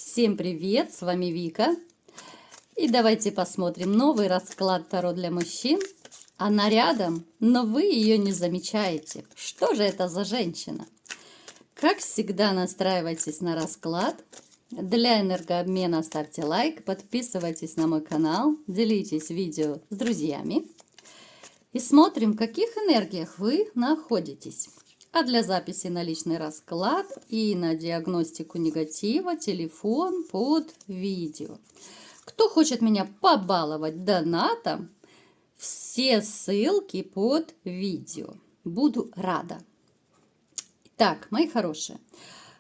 Всем привет, с вами Вика. И давайте посмотрим новый расклад Таро для мужчин. Она рядом, но вы ее не замечаете. Что же это за женщина? Как всегда, настраивайтесь на расклад. Для энергообмена ставьте лайк, подписывайтесь на мой канал, делитесь видео с друзьями. И смотрим, в каких энергиях вы находитесь. А для записи на личный расклад и на диагностику негатива телефон под видео. Кто хочет меня побаловать донатом, все ссылки под видео. Буду рада. Итак, мои хорошие,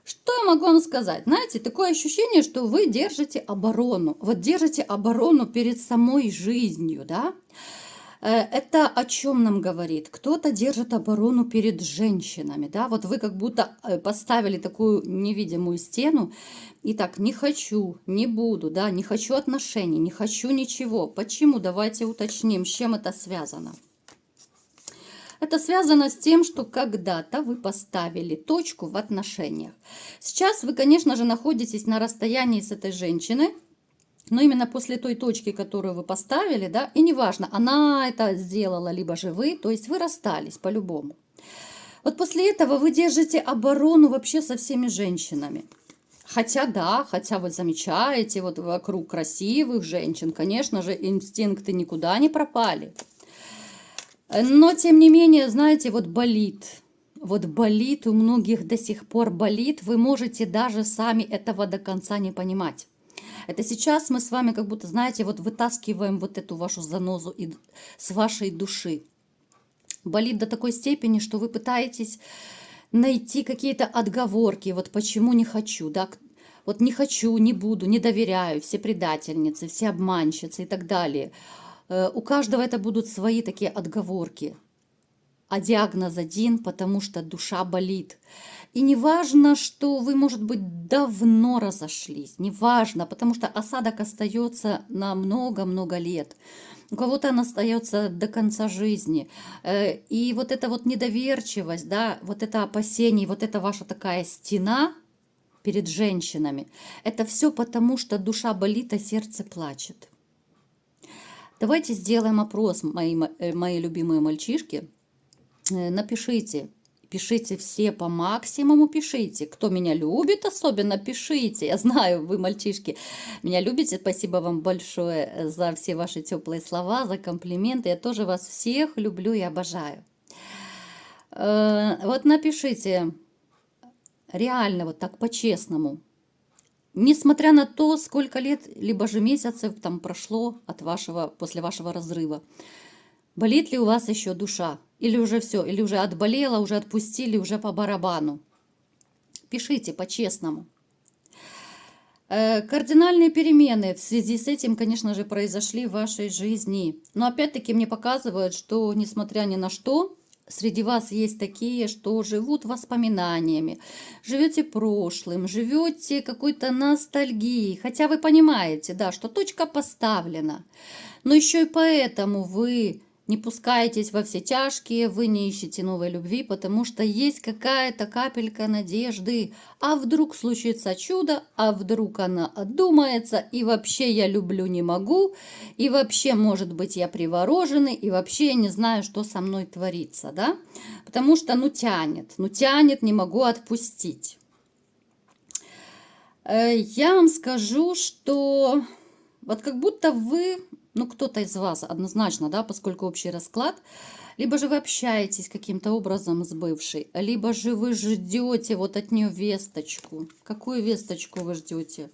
что я могу вам сказать? Знаете, такое ощущение, что вы держите оборону. Вот держите оборону перед самой жизнью, да? Это о чем нам говорит? Кто-то держит оборону перед женщинами, да? Вот вы как будто поставили такую невидимую стену и так: не хочу, не буду, да, не хочу отношений, не хочу ничего. Почему? Давайте уточним, с чем это связано. Это связано с тем, что когда-то вы поставили точку в отношениях. Сейчас вы, конечно же, находитесь на расстоянии с этой женщиной. Но именно после той точки, которую вы поставили, да, и неважно, она это сделала, либо же вы, то есть вы расстались по-любому. Вот после этого вы держите оборону вообще со всеми женщинами. Хотя да, хотя вы замечаете, вот вокруг красивых женщин, конечно же, инстинкты никуда не пропали. Но, тем не менее, знаете, вот болит. Вот болит, у многих до сих пор болит, вы можете даже сами этого до конца не понимать. Это сейчас мы с вами как будто, знаете, вот вытаскиваем вот эту вашу занозу с вашей души. Болит до такой степени, что вы пытаетесь найти какие-то отговорки. Вот почему не хочу, да? Вот не хочу, не буду, не доверяю, все предательницы, все обманщицы и так далее. У каждого это будут свои такие отговорки. А диагноз один, потому что душа болит. И не важно, что вы, может быть, давно разошлись, не важно, потому что осадок остается на много-много лет. У кого-то он остается до конца жизни. И вот эта вот недоверчивость, да, вот это опасение, вот эта ваша такая стена перед женщинами, это все потому, что душа болит, а сердце плачет. Давайте сделаем опрос, мои любимые мальчишки. Напишите. Пишите все по максимуму, пишите. Кто меня любит, особенно пишите. Я знаю, вы, мальчишки, меня любите. Спасибо вам большое за все ваши теплые слова, за комплименты. Я тоже вас всех люблю и обожаю. Вот напишите реально, вот так по-честному. Несмотря на то, сколько лет, либо же месяцев там прошло после вашего разрыва. Болит ли у вас еще душа? Или уже все, или уже отболела, уже отпустили, уже по барабану? Пишите по-честному. Кардинальные перемены в связи с этим, конечно же, произошли в вашей жизни. Но опять-таки мне показывают, что, несмотря ни на что, среди вас есть такие, что живут воспоминаниями, живете прошлым, живете какой-то ностальгией. Хотя вы понимаете, да, что точка поставлена. Но еще и поэтому вы не пускаетесь во все тяжкие, вы не ищете новой любви, потому что есть какая-то капелька надежды. А вдруг случится чудо, а вдруг она одумается, и вообще я люблю не могу, и вообще, может быть, я привороженный, и вообще я не знаю, что со мной творится, да? Потому что, тянет, не могу отпустить. Я вам скажу, что вот как будто вы... кто-то из вас однозначно, да, поскольку общий расклад, либо же вы общаетесь каким-то образом с бывшей, либо же вы ждете вот от нее весточку. Какую весточку вы ждете?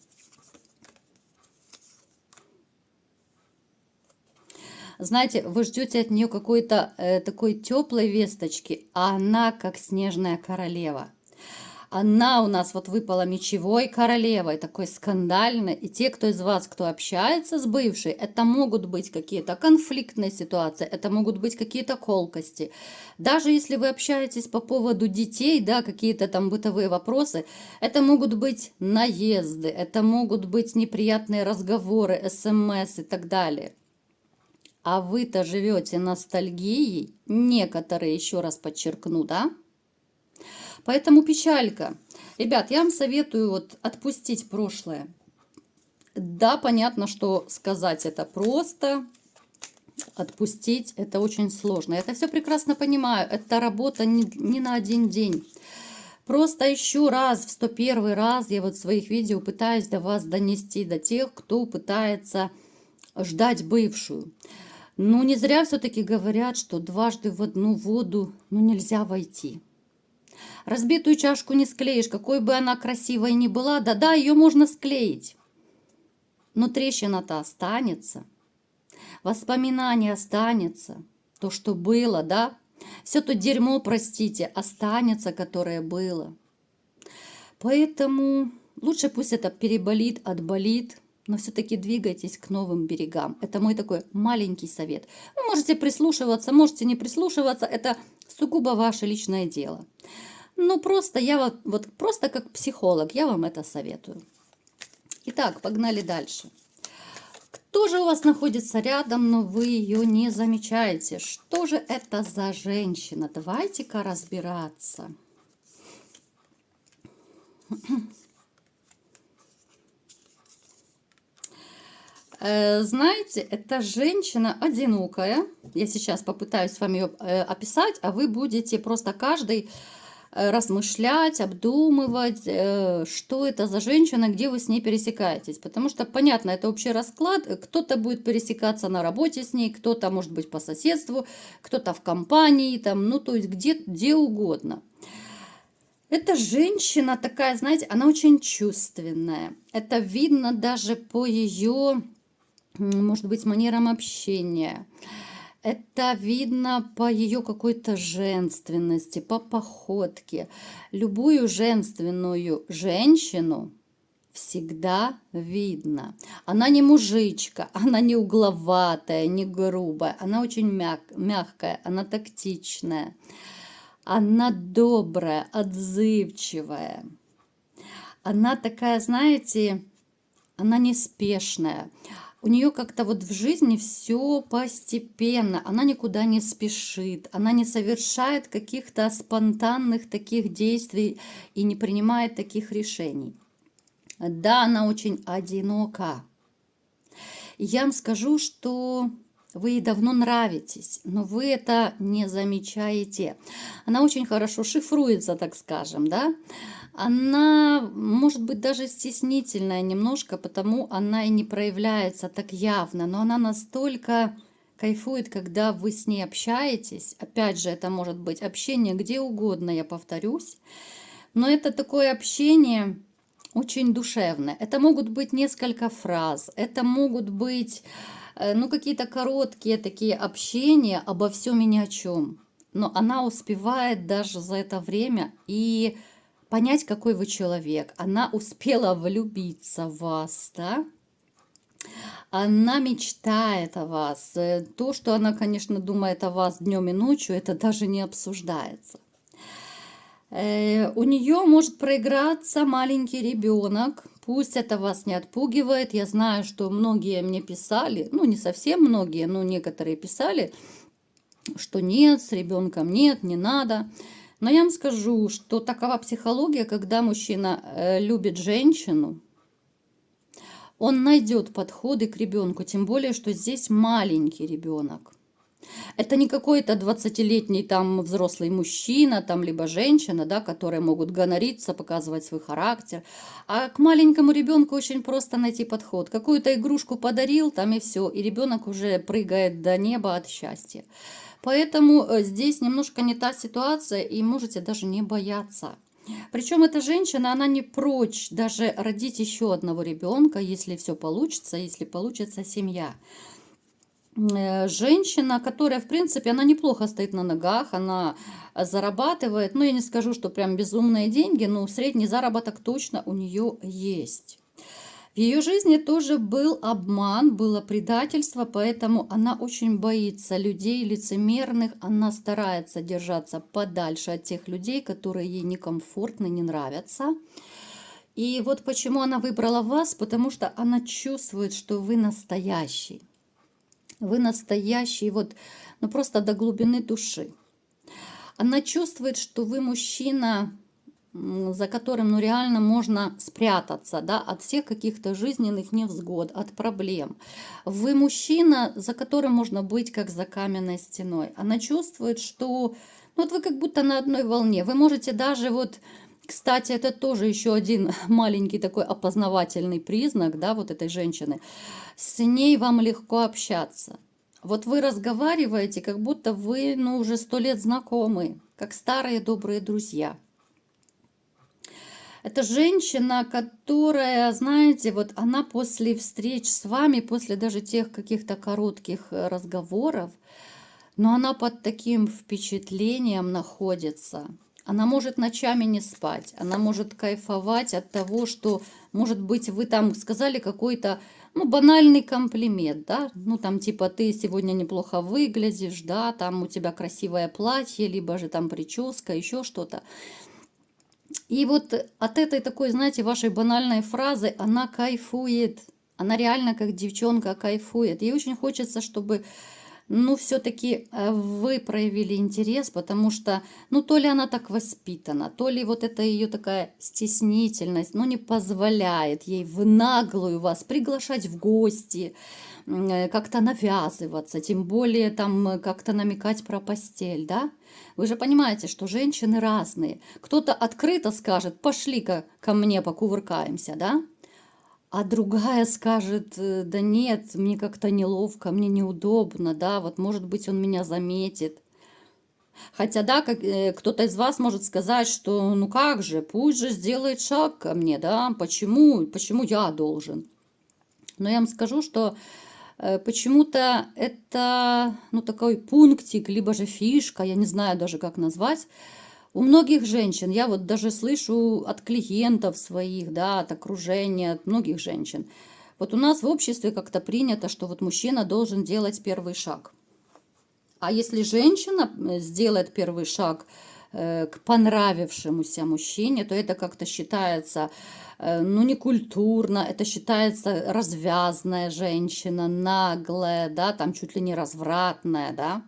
Знаете, вы ждете от нее какой-то такой теплой весточки, а она как снежная королева. Она у нас вот выпала мечевой королевой, такой скандальной. И те, кто из вас, кто общается с бывшей, это могут быть какие-то конфликтные ситуации, это могут быть какие-то колкости. Даже если вы общаетесь по поводу детей, да, какие-то там бытовые вопросы, это могут быть наезды, это могут быть неприятные разговоры, СМС и так далее. А вы-то живете ностальгией, некоторые, еще раз подчеркну, да? Поэтому печалька. Ребят, я вам советую вот отпустить прошлое. Да, понятно, что сказать это просто, отпустить это очень сложно. Я это все прекрасно понимаю. Это работа не на один день. Просто еще раз, в 101 раз я вот в своих видео пытаюсь до вас донести, до тех, кто пытается ждать бывшую. Ну, не зря все-таки говорят, что дважды в одну воду, ну, нельзя войти. Разбитую чашку не склеишь, какой бы она красивой ни была, да-да, ее можно склеить. Но трещина-то останется, воспоминание останется, то, что было, да, все то дерьмо, простите, останется, которое было. Поэтому лучше пусть это переболит, отболит, но все-таки двигайтесь к новым берегам. Это мой такой маленький совет. Вы можете прислушиваться, можете не прислушиваться, это сугубо ваше личное дело. Ну, просто я вот просто как психолог, я вам это советую. Итак, погнали дальше. Кто же у вас находится рядом, но вы ее не замечаете? Что же это за женщина? Давайте-ка разбираться. Знаете, это женщина одинокая. Я сейчас попытаюсь с вами ее описать, а вы будете просто каждый размышлять, обдумывать, что это за женщина, где вы с ней пересекаетесь. Потому что, понятно, это общий расклад. Кто-то будет пересекаться на работе с ней, кто-то, может быть, по соседству, кто-то в компании, там, ну, то есть где угодно. Эта женщина такая, знаете, она очень чувственная. Это видно даже по ее, может быть, манерам общения. Это видно по ее какой-то женственности, по походке. Любую женственную женщину всегда видно. Она не мужичка, она не угловатая, не грубая. Она очень мягкая, она тактичная. Она добрая, отзывчивая. Она такая, знаете, она неспешная. У нее как-то вот в жизни все постепенно, она никуда не спешит, она не совершает каких-то спонтанных таких действий и не принимает таких решений. Да, она очень одинока. И я вам скажу, что вы ей давно нравитесь, но вы это не замечаете. Она очень хорошо шифруется, так скажем, да? Она, может быть, даже стеснительная немножко, потому она и не проявляется так явно, но она настолько кайфует, когда вы с ней общаетесь. Опять же, это может быть общение где угодно, я повторюсь. Но это такое общение очень душевное. Это могут быть несколько фраз, это могут быть ну, какие-то короткие такие общения обо всем и ни о чем. Но она успевает даже за это время и понять, какой вы человек. Она успела влюбиться в вас, да? Она мечтает о вас. То, что она, конечно, думает о вас днем и ночью, это даже не обсуждается. У нее может проиграться маленький ребенок. Пусть это вас не отпугивает. Я знаю, что многие мне писали, ну не совсем многие, но некоторые писали, что нет, с ребенком нет, не надо. Но я вам скажу, что такова психология, когда мужчина любит женщину, он найдет подходы к ребенку, тем более, что здесь маленький ребенок. Это не какой-то 20-летний там взрослый мужчина, там либо женщина, да, которые могут гонориться, показывать свой характер. А к маленькому ребенку очень просто найти подход. Какую-то игрушку подарил, там и все, и ребенок уже прыгает до неба от счастья. Поэтому здесь немножко не та ситуация, и можете даже не бояться. Причем эта женщина, она не прочь даже родить еще одного ребенка, если все получится, если получится семья. Женщина, которая, в принципе, она неплохо стоит на ногах, она зарабатывает, ну, я не скажу, что прям безумные деньги, но средний заработок точно у нее есть. В ее жизни тоже был обман, было предательство, поэтому она очень боится людей лицемерных, она старается держаться подальше от тех людей, которые ей некомфортны, не нравятся. И вот почему она выбрала вас, потому что она чувствует, что вы настоящий. Вы настоящий, вот, ну просто до глубины души. Она чувствует, что вы мужчина за которым, ну, реально можно спрятаться, да, от всех каких-то жизненных невзгод, от проблем. Вы мужчина, за которым можно быть как за каменной стеной. Она чувствует, что, ну, вот вы как будто на одной волне. Вы можете даже вот, кстати, это тоже еще один маленький такой опознавательный признак, да, вот этой женщины. С ней вам легко общаться. Вот вы разговариваете, как будто вы, ну, уже 100 лет знакомы, как старые добрые друзья. Это женщина, которая, знаете, вот она после встреч с вами, после даже тех каких-то коротких разговоров, но она под таким впечатлением находится. Она может ночами не спать, она может кайфовать от того, что, может быть, вы там сказали какой-то, ну, банальный комплимент, да, ну, там, типа, ты сегодня неплохо выглядишь, да, там у тебя красивое платье, либо же там прическа, еще что-то. И вот от этой такой, знаете, вашей банальной фразы она кайфует. Она реально как девчонка кайфует. Ей очень хочется, чтобы, ну, все-таки вы проявили интерес, потому что, ну, то ли она так воспитана, то ли вот это ее такая стеснительность, ну, не позволяет ей в наглую вас приглашать в гости, как-то навязываться, тем более там как-то намекать про постель, да? Вы же понимаете, что женщины разные. Кто-то открыто скажет, пошли-ка ко мне покувыркаемся, да? А другая скажет, да нет, мне как-то неловко, мне неудобно, да, вот может быть он меня заметит. Хотя, да, кто-то из вас может сказать, что ну как же, пусть же сделает шаг ко мне, да, почему я должен? Но я вам скажу, что почему-то это, ну, такой пунктик, либо же фишка, я не знаю даже, как назвать. У многих женщин, я вот даже слышу от клиентов своих, да, от окружения, от многих женщин. Вот у нас в обществе как-то принято, что вот мужчина должен делать первый шаг. А если женщина сделает первый шаг к понравившемуся мужчине, то это как-то считается, ну, некультурно, это считается развязная женщина, наглая, да, там чуть ли не развратная, да.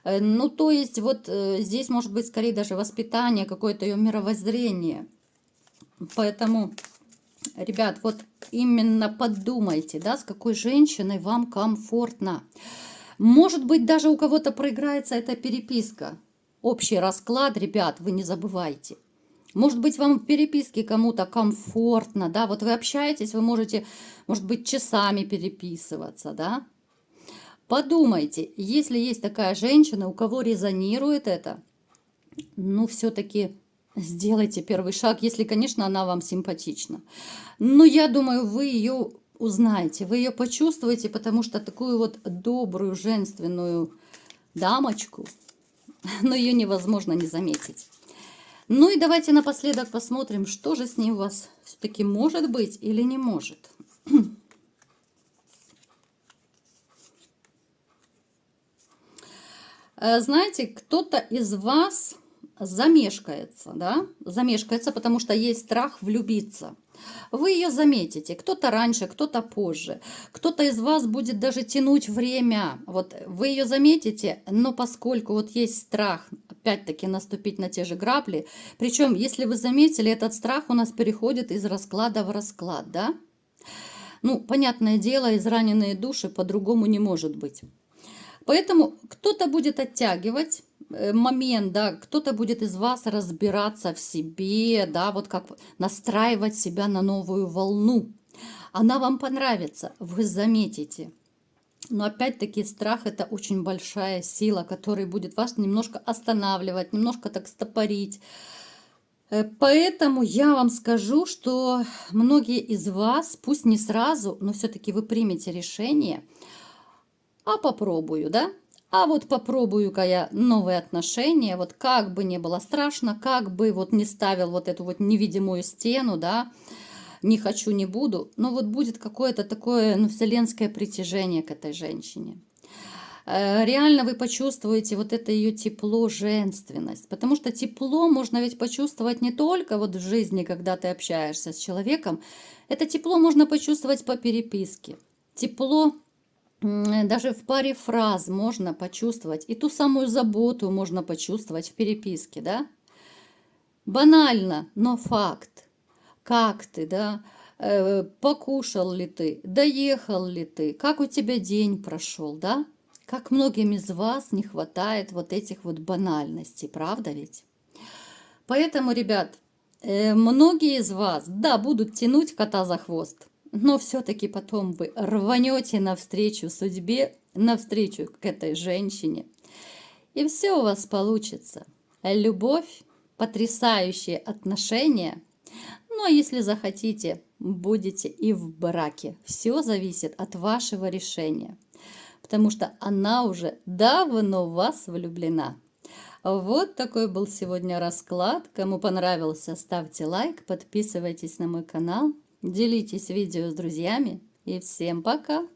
Ну, то есть вот здесь может быть скорее даже воспитание, какое-то ее мировоззрение. Поэтому, ребят, вот именно подумайте, да, с какой женщиной вам комфортно. Может быть, даже у кого-то проиграется эта переписка. Общий расклад, ребят, вы не забывайте. Может быть, вам в переписке кому-то комфортно, да, вот вы общаетесь, вы можете, может быть, часами переписываться, да. Подумайте, если есть такая женщина, у кого резонирует это, ну, все-таки сделайте первый шаг, если, конечно, она вам симпатична. Но я думаю, вы ее узнаете, вы ее почувствуете, потому что такую вот добрую, женственную дамочку, но ее невозможно не заметить. Ну и давайте напоследок посмотрим, что же с ней у вас все-таки может быть или не может. Знаете, кто-то из вас замешкается, да? Замешкается, потому что есть страх влюбиться. Вы ее заметите, кто-то раньше, кто-то позже. Кто-то из вас будет даже тянуть время. Вот вы ее заметите, но поскольку вот есть страх, опять-таки, наступить на те же грабли, причем, если вы заметили, этот страх у нас переходит из расклада в расклад, да? Ну, понятное дело, израненные души по-другому не может быть. Поэтому кто-то будет оттягивать момент, да, кто-то будет из вас разбираться в себе, да, вот как настраивать себя на новую волну. Она вам понравится, вы заметите. Но опять-таки страх – это очень большая сила, которая будет вас немножко останавливать, немножко так стопорить. Поэтому я вам скажу, что многие из вас, пусть не сразу, но все-таки вы примете решение, а попробую, да? А вот попробую-ка я новые отношения, вот как бы не было страшно, как бы вот не ставил вот эту вот невидимую стену, да, не хочу, не буду, но вот будет какое-то такое, ну, вселенское притяжение к этой женщине. Реально вы почувствуете вот это ее тепло, женственность, потому что тепло можно ведь почувствовать не только вот в жизни, когда ты общаешься с человеком, это тепло можно почувствовать по переписке, тепло даже в паре фраз можно почувствовать, и ту самую заботу можно почувствовать в переписке, да? Банально, но факт. Как ты, да? Покушал ли ты? Доехал ли ты? Как у тебя день прошел, да? Как многим из вас не хватает вот этих вот банальностей, правда ведь? Поэтому, ребят, многие из вас, да, будут тянуть кота за хвост, но все-таки потом вы рванете навстречу судьбе, навстречу к этой женщине, и все у вас получится. Любовь, потрясающие отношения, ну а если захотите, будете и в браке. Все зависит от вашего решения, потому что она уже давно в вас влюблена. Вот такой был сегодня расклад. Кому понравился, ставьте лайк, подписывайтесь на мой канал, делитесь видео с друзьями и всем пока!